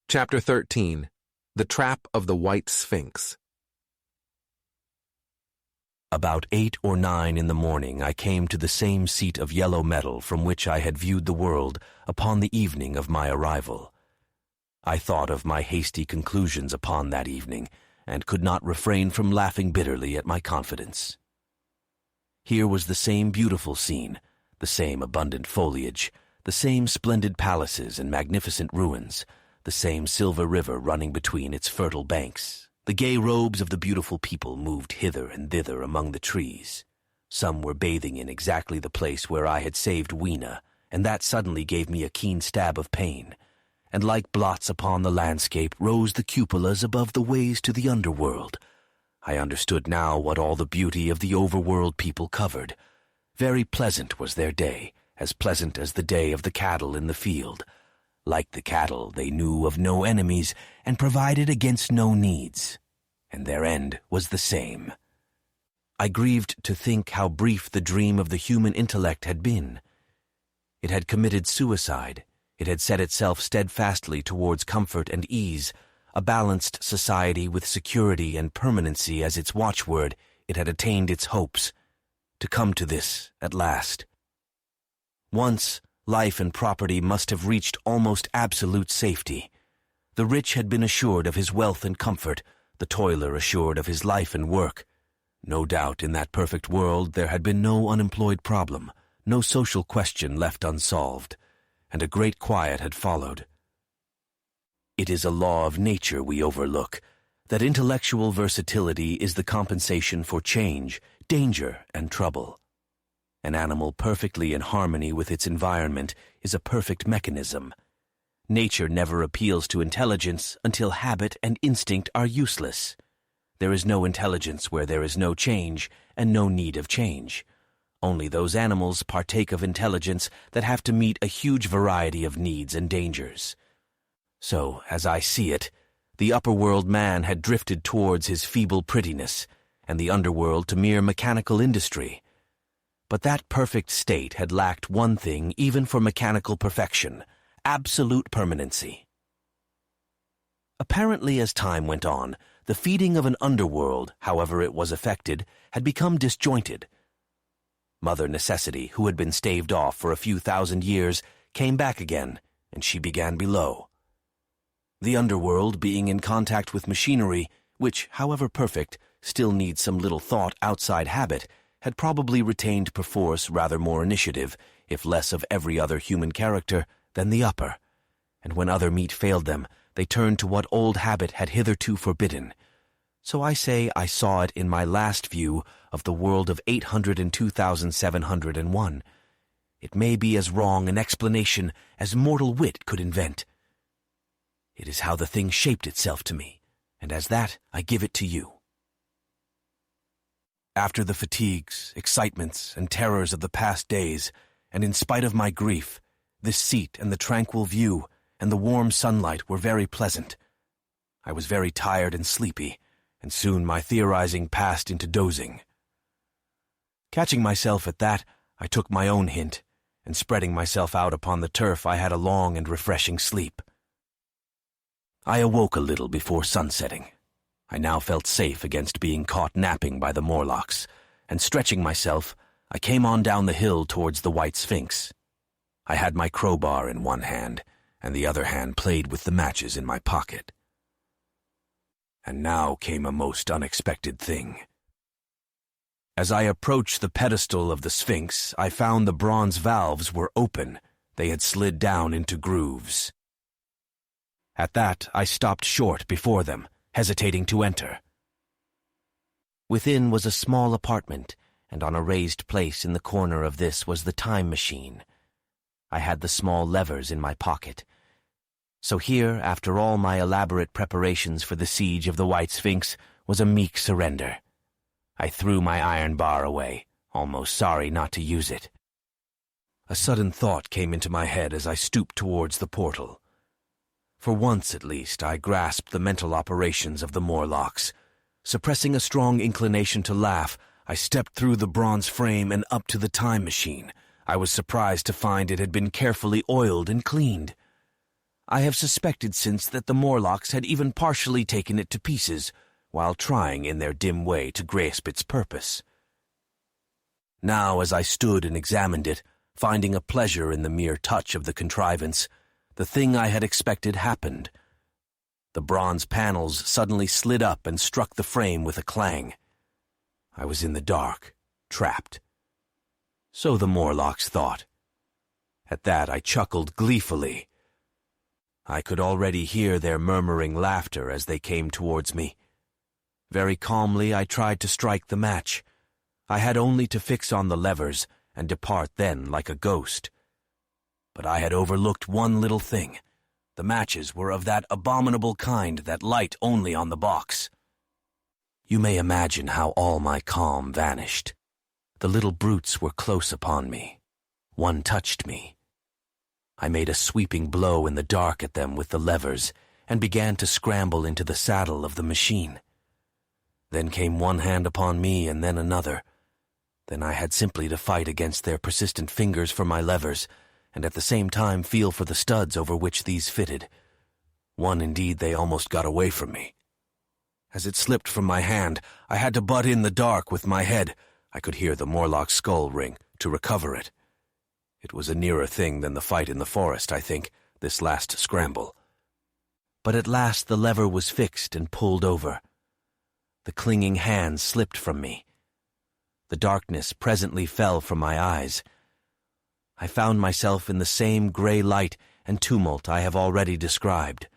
Chapter 13. The Trap of the White Sphinx. About 8 or 9 in the morning I came to the same seat of yellow metal from which I had viewed the world upon the evening of my arrival. I thought of my hasty conclusions upon that evening, and could not refrain from laughing bitterly at my confidence. Here was the same beautiful scene, the same abundant foliage, the same splendid palaces and magnificent ruins, the same silver river running between its fertile banks. The gay robes of the beautiful people moved hither and thither among the trees. Some were bathing in exactly the place where I had saved Weena, and that suddenly gave me a keen stab of pain. And like blots upon the landscape rose the cupolas above the ways to the underworld. I understood now what all the beauty of the overworld people covered. Very pleasant was their day, as pleasant as the day of the cattle in the field. Like the cattle, they knew of no enemies and provided against no needs, and their end was the same. I grieved to think how brief the dream of the human intellect had been. It had committed suicide. It had set itself steadfastly towards comfort and ease, a balanced society with security and permanency as its watchword. It had attained its hopes. To come to this at last. Once, life and property must have reached almost absolute safety. The rich had been assured of his wealth and comfort, the toiler assured of his life and work. No doubt in that perfect world there had been no unemployed problem, no social question left unsolved, and a great quiet had followed. It is a law of nature we overlook, that intellectual versatility is the compensation for change, danger, and trouble. An animal perfectly in harmony with its environment is a perfect mechanism. Nature never appeals to intelligence until habit and instinct are useless. There is no intelligence where there is no change and no need of change. Only those animals partake of intelligence that have to meet a huge variety of needs and dangers. So, as I see it, the upper-world man had drifted towards his feeble prettiness, and the underworld to mere mechanical industry. But that perfect state had lacked one thing even for mechanical perfection: absolute permanency. Apparently, as time went on, the feeding of an underworld, however it was effected, had become disjointed. Mother Necessity, who had been staved off for a few thousand years, came back again, and she began below. The underworld, being in contact with machinery, which, however perfect, still needs some little thought outside habit, had probably retained perforce rather more initiative, if less of every other human character, than the upper, and when other meat failed them, they turned to what old habit had hitherto forbidden. So I say I saw it in my last view of the world of 802,701. It may be as wrong an explanation as mortal wit could invent. It is how the thing shaped itself to me, and as that I give it to you. After the fatigues, excitements, and terrors of the past days, and in spite of my grief, this seat and the tranquil view and the warm sunlight were very pleasant. I was very tired and sleepy, and soon my theorizing passed into dozing. Catching myself at that, I took my own hint, and spreading myself out upon the turf, I had a long and refreshing sleep. I awoke a little before sunsetting. I now felt safe against being caught napping by the Morlocks, and stretching myself, I came on down the hill towards the White Sphinx. I had my crowbar in one hand, and the other hand played with the matches in my pocket. And now came a most unexpected thing. As I approached the pedestal of the Sphinx, I found the bronze valves were open. They had slid down into grooves. At that, I stopped short before them, hesitating to enter. Within was a small apartment, and on a raised place in the corner of this was the time machine. I had the small levers in my pocket. So here, after all my elaborate preparations for the siege of the White Sphinx, was a meek surrender. I threw my iron bar away, almost sorry not to use it. A sudden thought came into my head as I stooped towards the portal. For once, at least, I grasped the mental operations of the Morlocks. Suppressing a strong inclination to laugh, I stepped through the bronze frame and up to the time machine. I was surprised to find it had been carefully oiled and cleaned. I have suspected since that the Morlocks had even partially taken it to pieces, while trying in their dim way to grasp its purpose. Now, as I stood and examined it, finding a pleasure in the mere touch of the contrivance, the thing I had expected happened. The bronze panels suddenly slid up and struck the frame with a clang. I was in the dark, trapped. So the Morlocks thought. At that I chuckled gleefully. I could already hear their murmuring laughter as they came towards me. Very calmly I tried to strike the match. I had only to fix on the levers and depart then like a ghost. But I had overlooked one little thing. The matches were of that abominable kind that light only on the box. You may imagine how all my calm vanished. The little brutes were close upon me. One touched me. I made a sweeping blow in the dark at them with the levers and began to scramble into the saddle of the machine. Then came one hand upon me and then another. Then I had simply to fight against their persistent fingers for my levers, and at the same time feel for the studs over which these fitted. One, indeed, they almost got away from me. As it slipped from my hand, I had to butt in the dark with my head. I could hear the Morlock skull ring, to recover it. It was a nearer thing than the fight in the forest, I think, this last scramble. But at last the lever was fixed and pulled over. The clinging hand slipped from me. The darkness presently fell from my eyes. I found myself in the same gray light and tumult I have already described.